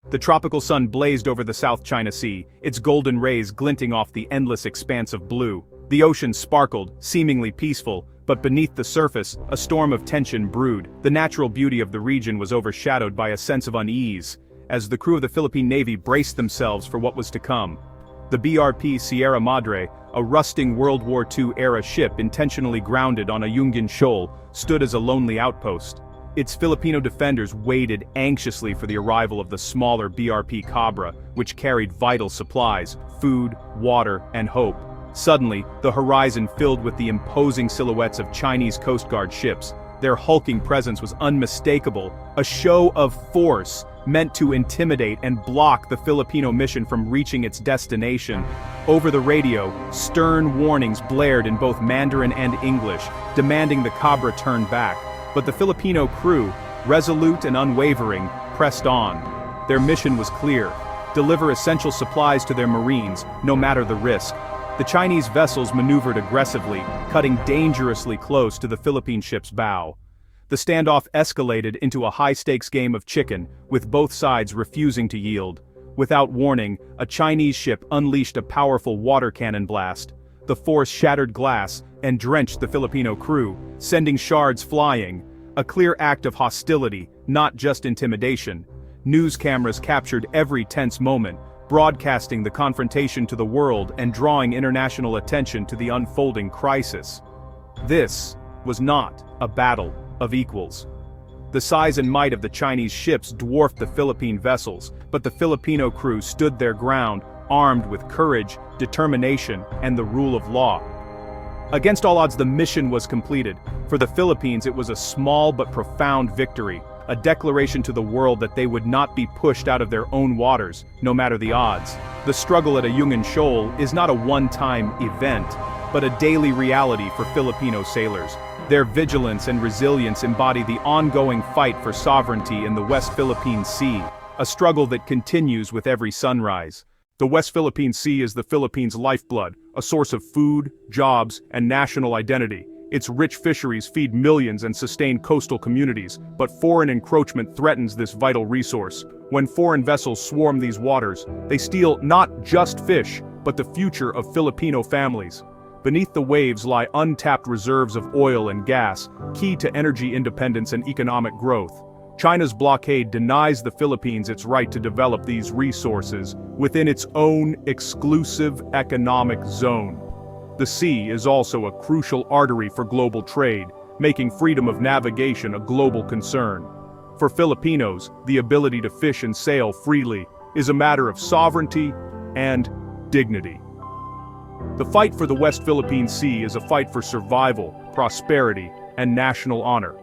The tropical sun blazed over the South China Sea, its golden rays glinting off the endless expanse of blue. The ocean sparkled, seemingly peaceful, but beneath the surface, a storm of tension brewed. The natural beauty of the region was overshadowed by a sense of unease, as the crew of the Philippine Navy braced themselves for what was to come. The BRP Sierra Madre, a rusting World War II-era ship intentionally grounded on a Yungan shoal, stood as a lonely outpost. Its Filipino defenders waited anxiously for the arrival of the smaller BRP Cabra, which carried vital supplies, food, water, and hope. Suddenly, the horizon filled with the imposing silhouettes of Chinese Coast Guard ships. Their hulking presence was unmistakable, a show of force meant to intimidate and block the Filipino mission from reaching its destination. Over the radio, stern warnings blared in both Mandarin and English, demanding the Cabra turn back. But the Filipino crew, resolute and unwavering, pressed on. Their mission was clear: deliver essential supplies to their Marines, no matter the risk. The Chinese vessels maneuvered aggressively, cutting dangerously close to the Philippine ship's bow. The standoff escalated into a high-stakes game of chicken, with both sides refusing to yield. Without warning, a Chinese ship unleashed a powerful water cannon blast. The force shattered glass and drenched the Filipino crew, sending shards flying. A clear act of hostility, not just intimidation. News cameras captured every tense moment, broadcasting the confrontation to the world and drawing international attention to the unfolding crisis. This was not a battle of equals. The size and might of the Chinese ships dwarfed the Philippine vessels, but the Filipino crew stood their ground, armed with courage, determination, and the rule of law. Against all odds, the mission was completed. For the Philippines, it was a small but profound victory, a declaration to the world that they would not be pushed out of their own waters, no matter the odds. The struggle at Ayungin Shoal is not a one-time event, but a daily reality for Filipino sailors. Their vigilance and resilience embody the ongoing fight for sovereignty in the West Philippine Sea, a struggle that continues with every sunrise. The West Philippine Sea is the Philippines' lifeblood, a source of food, jobs, and national identity. Its rich fisheries feed millions and sustain coastal communities, but foreign encroachment threatens this vital resource. When foreign vessels swarm these waters, they steal not just fish, but the future of Filipino families. Beneath the waves lie untapped reserves of oil and gas, key to energy independence and economic growth. China's blockade denies the Philippines its right to develop these resources within its own exclusive economic zone. The sea is also a crucial artery for global trade, making freedom of navigation a global concern. For Filipinos, the ability to fish and sail freely is a matter of sovereignty and dignity. The fight for the West Philippine Sea is a fight for survival, prosperity, and national honor.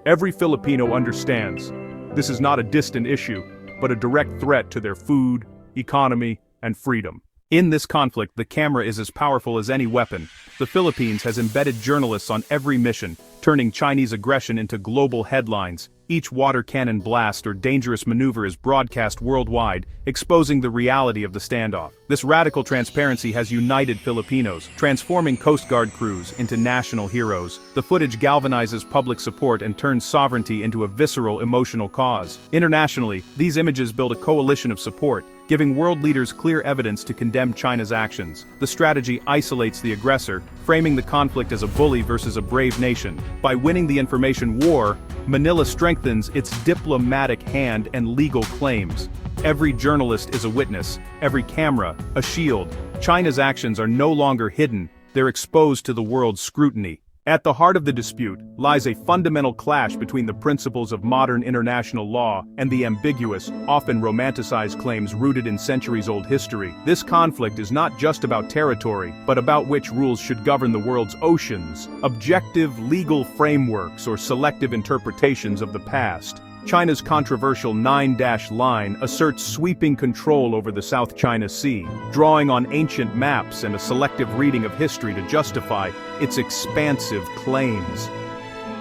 Every Filipino understands this is not a distant issue, but a direct threat to their food, economy, and freedom. In this conflict, the camera is as powerful as any weapon. The Philippines has embedded journalists on every mission, turning Chinese aggression into global headlines. Each water cannon blast or dangerous maneuver is broadcast worldwide, exposing the reality of the standoff. This radical transparency has united Filipinos, transforming Coast Guard crews into national heroes. The footage galvanizes public support and turns sovereignty into a visceral emotional cause. Internationally, these images build a coalition of support, giving world leaders clear evidence to condemn China's actions. The strategy isolates the aggressor, framing the conflict as a bully versus a brave nation. By winning the information war, Manila strengthens its diplomatic hand and legal claims. Every journalist is a witness, every camera, a shield. China's actions are no longer hidden, they're exposed to the world's scrutiny. At the heart of the dispute lies a fundamental clash between the principles of modern international law and the ambiguous, often romanticized claims rooted in centuries-old history. This conflict is not just about territory, but about which rules should govern the world's oceans, objective legal frameworks or selective interpretations of the past. China's controversial 9-line asserts sweeping control over the South China Sea, drawing on ancient maps and a selective reading of history to justify its expansive claims.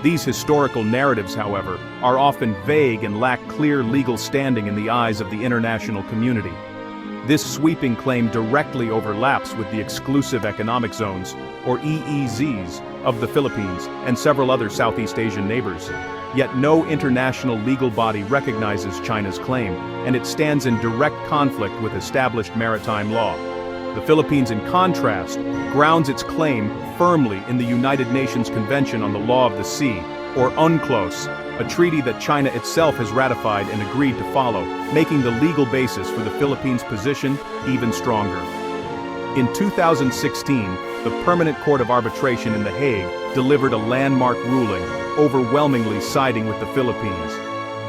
These historical narratives, however, are often vague and lack clear legal standing in the eyes of the international community. This sweeping claim directly overlaps with the exclusive economic zones, or EEZs, of the Philippines and several other Southeast Asian neighbors. Yet no international legal body recognizes China's claim, and it stands in direct conflict with established maritime law. The Philippines, in contrast, grounds its claim firmly in the United Nations Convention on the Law of the Sea, or UNCLOS, a treaty that China itself has ratified and agreed to follow, making the legal basis for the Philippines' position even stronger. In 2016, the Permanent Court of Arbitration in The Hague delivered a landmark ruling, overwhelmingly siding with the Philippines.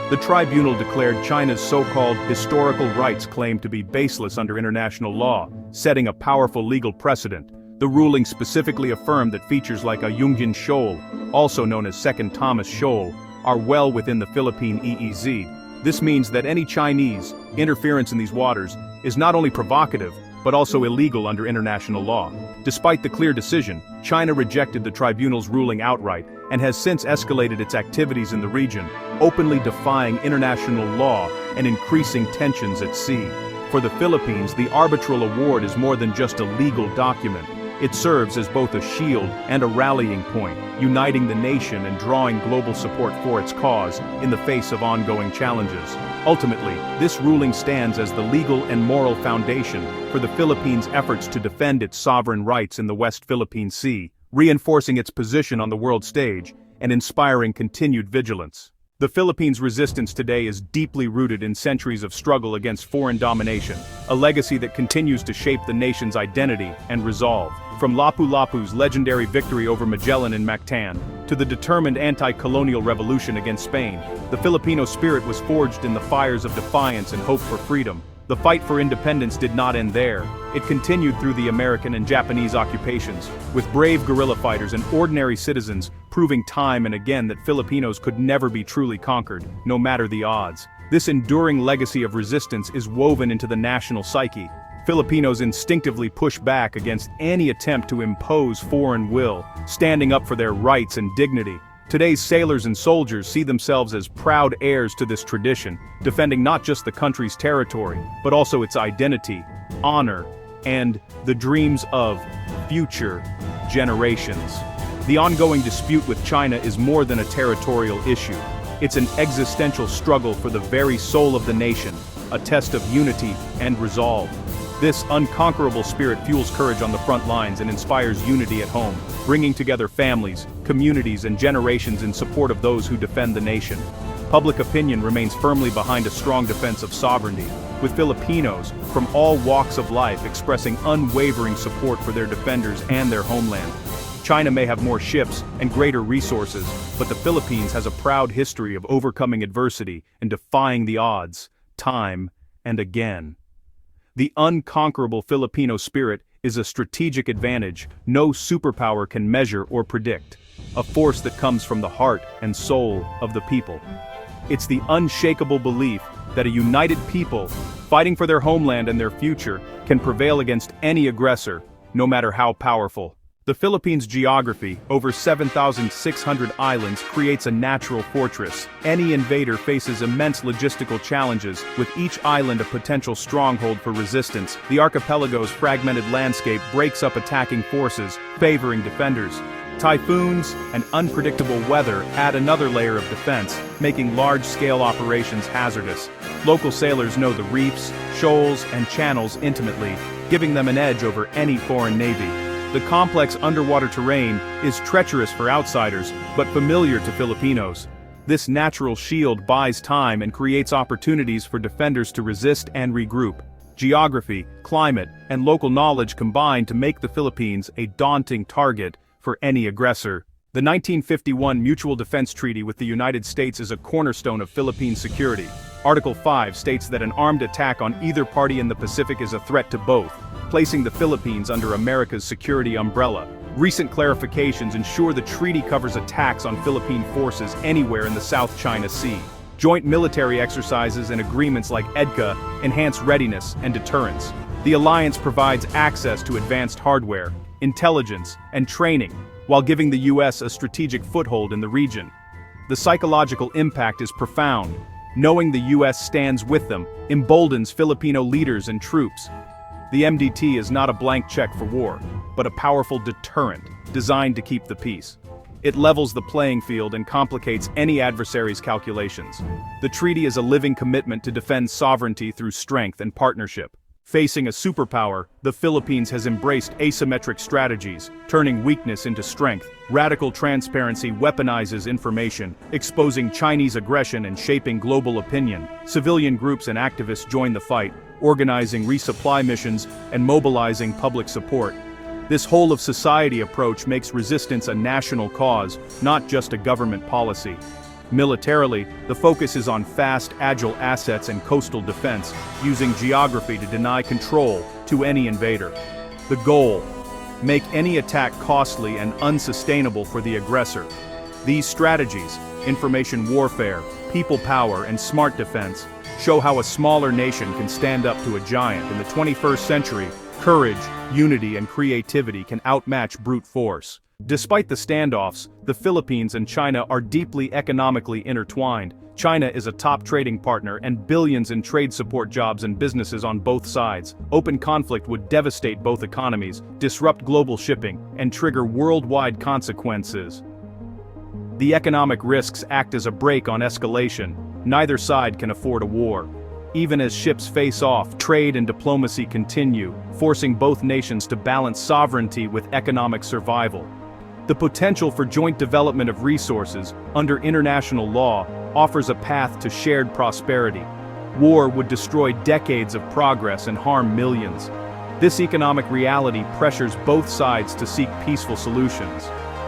The tribunal declared China's so-called historical rights claim to be baseless under international law, setting a powerful legal precedent. The ruling specifically affirmed that features like Ayungin Shoal, also known as Second Thomas Shoal, are well within the Philippine EEZ. This means that any Chinese interference in these waters is not only provocative, but also illegal under international law. Despite the clear decision, China rejected the tribunal's ruling outright and has since escalated its activities in the region, openly defying international law and increasing tensions at sea. For the Philippines, the arbitral award is more than just a legal document. It serves as both a shield and a rallying point, uniting the nation and drawing global support for its cause in the face of ongoing challenges. Ultimately, this ruling stands as the legal and moral foundation for the Philippines' efforts to defend its sovereign rights in the West Philippine Sea, reinforcing its position on the world stage and inspiring continued vigilance. The Philippines' resistance today is deeply rooted in centuries of struggle against foreign domination, a legacy that continues to shape the nation's identity and resolve. From Lapu-Lapu's legendary victory over Magellan in Mactan, to the determined anti-colonial revolution against Spain, the Filipino spirit was forged in the fires of defiance and hope for freedom. The fight for independence did not end there. It continued through the American and Japanese occupations, with brave guerrilla fighters and ordinary citizens proving time and again that Filipinos could never be truly conquered, no matter the odds. This enduring legacy of resistance is woven into the national psyche. Filipinos instinctively push back against any attempt to impose foreign will, standing up for their rights and dignity. Today's sailors and soldiers see themselves as proud heirs to this tradition, defending not just the country's territory, but also its identity, honor, and the dreams of future generations. The ongoing dispute with China is more than a territorial issue. It's an existential struggle for the very soul of the nation, a test of unity and resolve. This unconquerable spirit fuels courage on the front lines and inspires unity at home, bringing together families, communities, and generations in support of those who defend the nation. Public opinion remains firmly behind a strong defense of sovereignty, with Filipinos from all walks of life expressing unwavering support for their defenders and their homeland. China may have more ships and greater resources, but the Philippines has a proud history of overcoming adversity and defying the odds, time and again. The unconquerable Filipino spirit is a strategic advantage no superpower can measure or predict, a force that comes from the heart and soul of the people. It's the unshakable belief that a united people, fighting for their homeland and their future, can prevail against any aggressor, no matter how powerful. The Philippines' geography, over 7,600 islands, creates a natural fortress. Any invader faces immense logistical challenges, with each island a potential stronghold for resistance. The archipelago's fragmented landscape breaks up attacking forces, favoring defenders. Typhoons and unpredictable weather add another layer of defense, making large-scale operations hazardous. Local sailors know the reefs, shoals, and channels intimately, giving them an edge over any foreign navy. The complex underwater terrain is treacherous for outsiders, but familiar to Filipinos. This natural shield buys time and creates opportunities for defenders to resist and regroup. Geography, climate, and local knowledge combine to make the Philippines a daunting target for any aggressor. The 1951 Mutual Defense Treaty with the United States is a cornerstone of Philippine security. Article 5 states that an armed attack on either party in the Pacific is a threat to both, placing the Philippines under America's security umbrella. Recent clarifications ensure the treaty covers attacks on Philippine forces anywhere in the South China Sea. Joint military exercises and agreements like EDCA enhance readiness and deterrence. The alliance provides access to advanced hardware, intelligence, and training, while giving the U.S. a strategic foothold in the region. The psychological impact is profound. Knowing the U.S. stands with them emboldens Filipino leaders and troops. The MDT is not a blank check for war, but a powerful deterrent designed to keep the peace. It levels the playing field and complicates any adversary's calculations. The treaty is a living commitment to defend sovereignty through strength and partnership. Facing a superpower, the Philippines has embraced asymmetric strategies, turning weakness into strength. Radical transparency weaponizes information, exposing Chinese aggression and shaping global opinion. Civilian groups and activists join the fight, organizing resupply missions and mobilizing public support. This whole-of-society approach makes resistance a national cause, not just a government policy. Militarily, the focus is on fast, agile assets and coastal defense, using geography to deny control to any invader. The goal: make any attack costly and unsustainable for the aggressor. These strategies, information warfare, people power, and smart defense, show how a smaller nation can stand up to a giant. In the 21st century, courage, unity, and creativity can outmatch brute force. Despite the standoffs, the Philippines and China are deeply economically intertwined. China is a top trading partner and billions in trade support jobs and businesses on both sides. Open conflict would devastate both economies, disrupt global shipping, and trigger worldwide consequences. The economic risks act as a brake on escalation. Neither side can afford a war. Even as ships face off, trade and diplomacy continue, forcing both nations to balance sovereignty with economic survival. The potential for joint development of resources, under international law, offers a path to shared prosperity. War would destroy decades of progress and harm millions. This economic reality pressures both sides to seek peaceful solutions.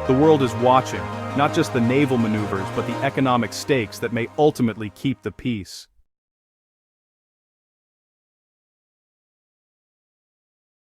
The world is watching, not just the naval maneuvers but the economic stakes that may ultimately keep the peace.